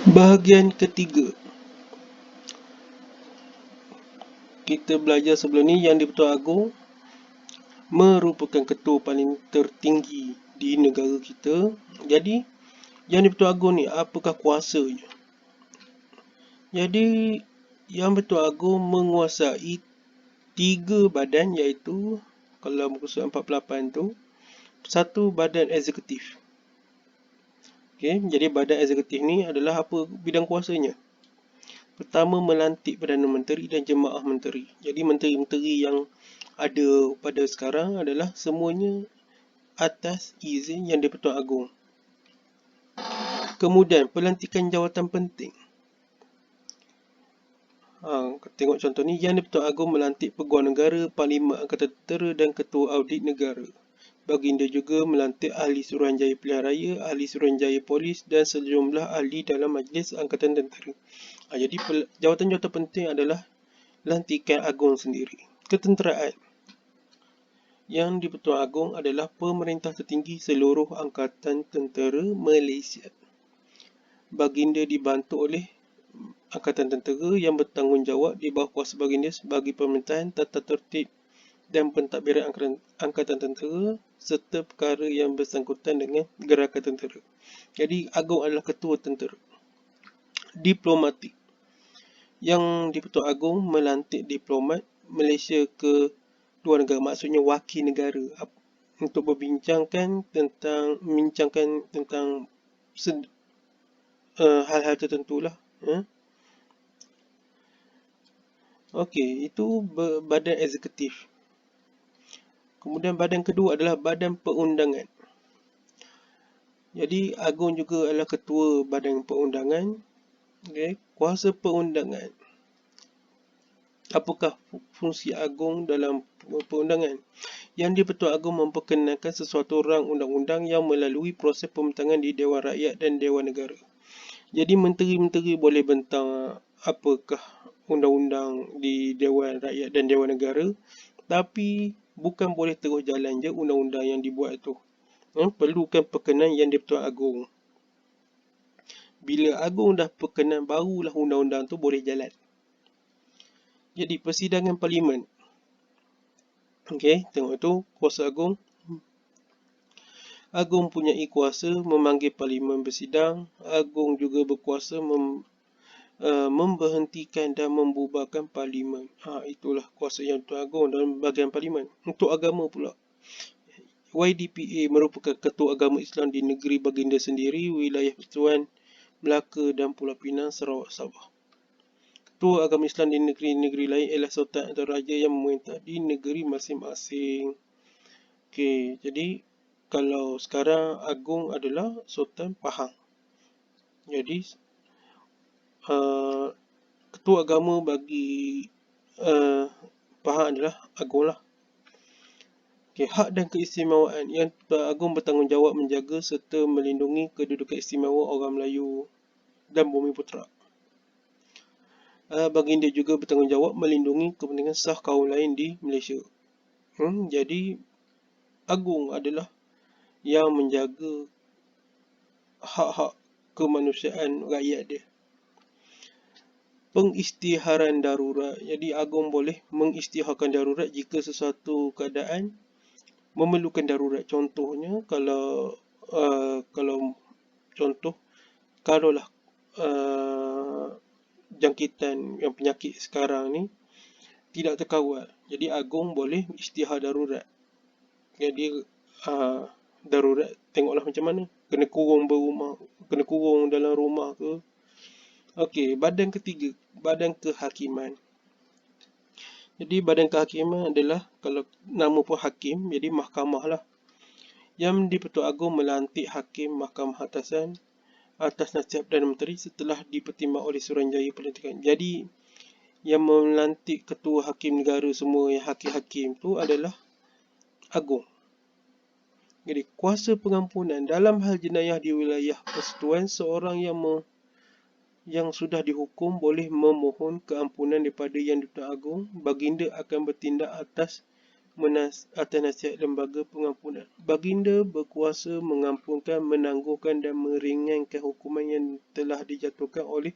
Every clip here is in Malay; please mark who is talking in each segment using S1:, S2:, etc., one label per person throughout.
S1: Bahagian ketiga, kita belajar sebelum ni Yang di-Pertuan Agong merupakan ketua paling tertinggi di negara kita. Jadi, Yang di-Pertuan Agong ni apakah kuasanya? Jadi, Yang di-Pertuan Agong menguasai 3 badan, iaitu kalau muka surat 48 tu, satu badan eksekutif. Okey, jadi badan eksekutif ni adalah apa bidang kuasanya? Pertama, melantik Perdana Menteri dan Jemaah Menteri. Jadi menteri-menteri yang ada pada sekarang adalah semuanya atas izin Yang di-Pertuan Agong. Kemudian pelantikan jawatan penting. Tengok contoh ni, Yang di-Pertuan Agong melantik Peguam Negara, Parlimen Angkatan Tentera dan Ketua Audit Negara. Baginda juga melantik Ahli Suruhanjaya Pilihan Raya, Ahli Suruhanjaya Polis dan sejumlah ahli dalam Majlis Angkatan Tentera. Jadi jawatan-jawatan penting adalah lantikan agung sendiri. Ketenteraan. Yang di-Pertuan Agong adalah pemerintah tertinggi seluruh Angkatan Tentera Malaysia. Baginda dibantu oleh Angkatan Tentera yang bertanggungjawab di bawah kuasa baginda bagi pemerintahan, tata tertib dan pentadbiran Angkatan Tentera serta perkara yang bersangkutan dengan gerakan tentera. Jadi Agong adalah ketua tentera. Diplomatik. Yang di-Pertuan Agong melantik diplomat Malaysia ke luar negara, maksudnya wakil negara, untuk membincangkan tentang hal-hal tertentu lah. Okey, itu badan eksekutif. Kemudian badan kedua adalah badan perundangan. Jadi Agong juga adalah ketua badan perundangan. Okay. Kuasa perundangan. Apakah fungsi Agong dalam perundangan? Yang di-Pertuan Agong memperkenalkan sesuatu rang undang-undang yang melalui proses pembentangan di Dewan Rakyat dan Dewan Negara. Jadi menteri-menteri boleh bentang apakah undang-undang di Dewan Rakyat dan Dewan Negara, tapi bukan boleh terus jalan je undang-undang yang dibuat itu. Perlukan perkenan Yang di-Pertuan Agong. Bila Agong dah perkenan, barulah undang-undang tu boleh jalan. Jadi persidangan parlimen. Okey, tengok tu kuasa Agong. Agong punyai kuasa memanggil parlimen bersidang. Agong juga berkuasa memberhentikan dan membubarkan parlimen. Itulah kuasa Yang di-Pertuan Agong dalam bahagian parlimen. Untuk agama pula, YDPA merupakan ketua agama Islam di negeri baginda sendiri, wilayah Pertuan, Melaka dan Pulau Pinang, Sarawak, Sabah. Ketua agama Islam di negeri-negeri lain ialah sultan atau raja yang memerintah di negeri masing-masing. Okey, jadi kalau sekarang Agong adalah Sultan Pahang. Jadi ketua agama bagi Pahang adalah Agong lah. Okay, hak dan keistimewaan. Yang Agong bertanggungjawab menjaga serta melindungi kedudukan istimewa orang Melayu dan Bumi Putera. Baginda juga bertanggungjawab melindungi kepentingan sah kaum lain di Malaysia. Jadi Agong adalah yang menjaga hak-hak kemanusiaan rakyat dia. Pengisytiharan darurat. Jadi Agong boleh mengisytiharkan darurat jika sesuatu keadaan memerlukan darurat. Contohnya kalau jangkitan yang penyakit sekarang ni tidak terkawal, jadi Agong boleh isytihar darurat. Jadi darurat tengoklah macam mana, kena kurung dalam rumah ke. Okey, badan ketiga, badan kehakiman. Jadi badan kehakiman adalah, kalau nama pun hakim, jadi mahkamah lah. Yang di-Pertuan Agong melantik hakim mahkamah atasan atas nasihat Perdana Menteri setelah dipertimbang oleh Suruhanjaya Pelantikan. Jadi yang melantik ketua hakim negara semua, yang hakim-hakim tu adalah Agong. Jadi kuasa pengampunan dalam hal jenayah di wilayah persekutuan, seorang yang sudah dihukum boleh memohon keampunan daripada Yang di-Pertuan Agong. Baginda akan bertindak atas atas nasihat lembaga pengampunan. Baginda berkuasa mengampunkan, menangguhkan dan meringankan hukuman yang telah dijatuhkan oleh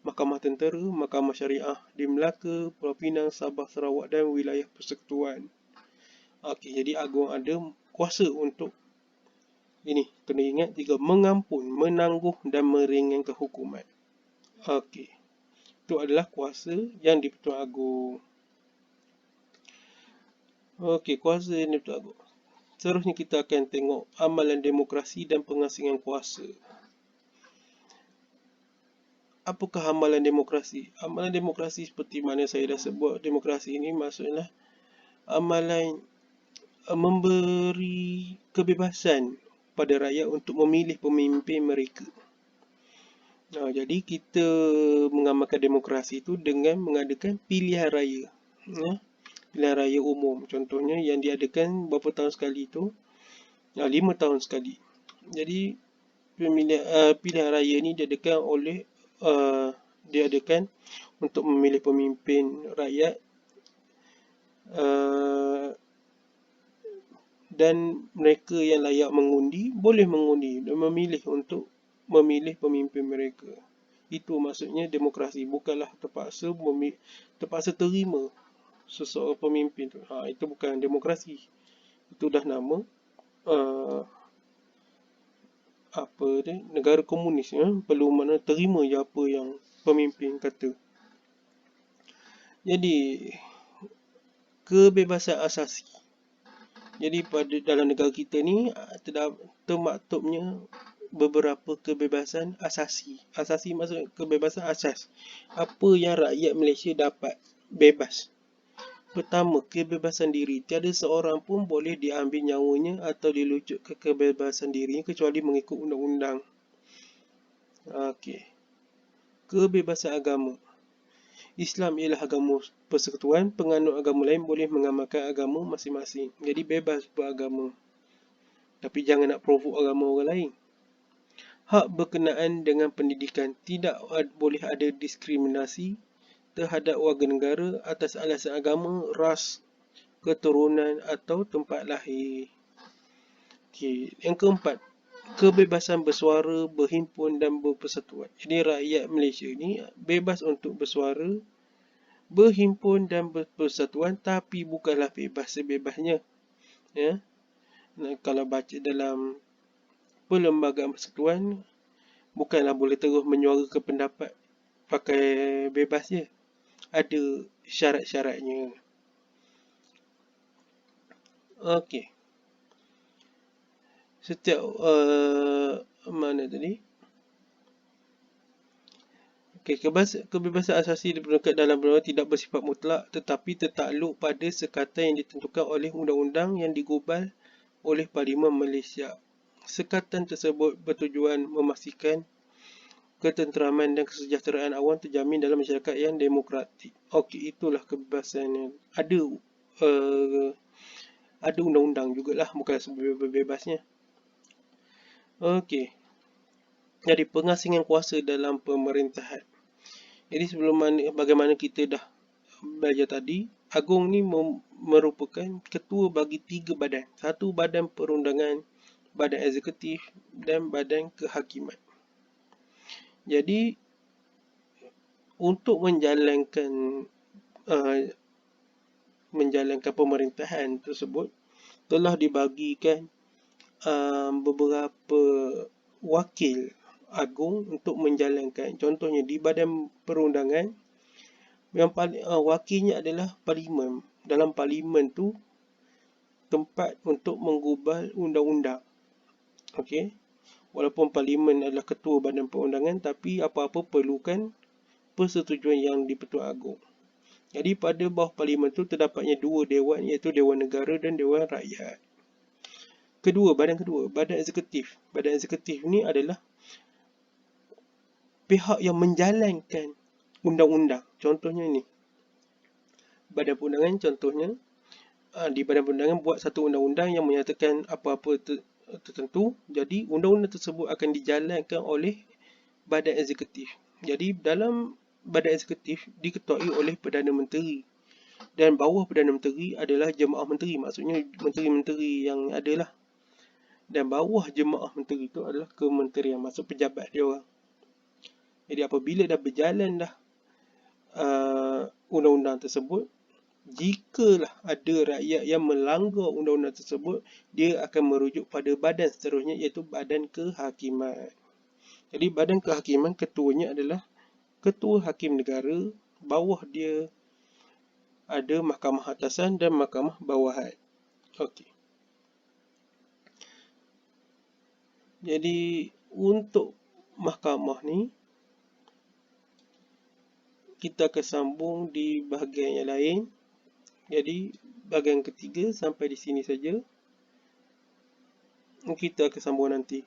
S1: Mahkamah Tentera, Mahkamah Syariah di Melaka, Pulau Pinang, Sabah, Sarawak dan wilayah persekutuan. Okey, jadi Agung ada kuasa untuk ini, kena ingat tiga, mengampun, menangguh dan meringankan hukuman. Okey. Itu adalah kuasa yang di-Pertuan Agong. Okey, kuasa yang di-Pertuan Agong. Seterusnya kita akan tengok amalan demokrasi dan pengasingan kuasa. Apakah amalan demokrasi? Amalan demokrasi seperti mana saya dah sebut, demokrasi ini maksudnya amalan memberi kebebasan pada rakyat untuk memilih pemimpin mereka. Jadi kita mengamalkan demokrasi itu dengan mengadakan pilihan raya. Pilihan raya umum. Contohnya yang diadakan berapa tahun sekali itu? 5 tahun sekali. Jadi pilihan raya ni diadakan untuk memilih pemimpin rakyat dan mereka yang layak mengundi boleh mengundi dan memilih untuk memilih pemimpin mereka. Itu maksudnya demokrasi, bukanlah terpaksa terima seseorang pemimpin tu. Itu bukan demokrasi. Itu dah nama negara komunis, perlu mana terima je apa yang pemimpin kata. Jadi kebebasan asasi. Jadi dalam negara kita ni termaktubnya beberapa kebebasan asasi. Asasi maksud kebebasan asas. Apa yang rakyat Malaysia dapat bebas. Pertama, kebebasan diri. Tiada seorang pun boleh diambil nyawanya atau dilucut ke kebebasan dirinya kecuali mengikut undang-undang. Okey. Kebebasan agama. Islam ialah agama persekutuan, penganut agama lain boleh mengamalkan agama masing-masing. Jadi bebas beragama. Tapi jangan nak provok agama orang lain. Hak berkenaan dengan pendidikan. Tidak boleh ada diskriminasi terhadap warga negara atas alasan agama, ras, keturunan atau tempat lahir. Okey, yang keempat, kebebasan bersuara, berhimpun dan berpersatuan. Jadi rakyat Malaysia ni bebas untuk bersuara, berhimpun dan berpersatuan, tapi bukanlah bebas sebebasnya. Kalau baca dalam perlembagaan persekutuan, bukanlah boleh terus menyuarakan pendapat pakai bebas je. Ada syarat-syaratnya. Okey. Setiap mana tadi? Okey, kebebasan asasi diperlukan dalam peraturan tidak bersifat mutlak tetapi tertakluk pada sekatan yang ditentukan oleh undang-undang yang digubal oleh Parlimen Malaysia. Sekatan tersebut bertujuan memastikan ketenteraman dan kesejahteraan awam terjamin dalam masyarakat yang demokratik. Okey, itulah kebebasan yang ada undang-undang jugalah, bukan sebebas-bebasnya. Okey. Jadi pengasingan kuasa dalam pemerintahan. Jadi bagaimana kita dah belajar tadi, Agong ni merupakan ketua bagi 3 badan. 1 badan perundangan, badan eksekutif dan badan kehakiman. Jadi untuk menjalankan pemerintahan tersebut telah dibagikan beberapa wakil agung untuk menjalankan. Contohnya di badan perundangan, yang paling wakilnya adalah parlimen. Dalam parlimen tu tempat untuk menggubal undang-undang. Okey. Walaupun parlimen adalah ketua badan perundangan, tapi apa-apa perlukan persetujuan yang di-Pertuan Agong. Jadi pada bawah parlimen tu terdapatnya 2 dewan, iaitu Dewan Negara dan Dewan Rakyat. Badan kedua, badan eksekutif. Badan eksekutif ni adalah pihak yang menjalankan undang-undang. Contohnya ni, badan perundangan contohnya, di badan perundangan buat satu undang-undang yang menyatakan apa-apa tertentu. Jadi undang-undang tersebut akan dijalankan oleh badan eksekutif. Jadi dalam badan eksekutif diketuai oleh Perdana Menteri. Dan bawah Perdana Menteri adalah Jemaah Menteri, maksudnya menteri-menteri yang ada lah. Dan bawah Jemaah Menteri itu adalah kementerian, maksud pejabat dia orang. Jadi apabila dah berjalan dah undang-undang tersebut, jikalah ada rakyat yang melanggar undang-undang tersebut, dia akan merujuk pada badan seterusnya, iaitu Badan Kehakiman. Jadi Badan Kehakiman, ketuanya adalah Ketua Hakim Negara, bawah dia ada Mahkamah Atasan dan Mahkamah Bawahan. Okey. Jadi untuk mahkamah ni, kita akan sambung di bahagian yang lain. Jadi bahagian ketiga sampai di sini saja. Kita akan sambung nanti.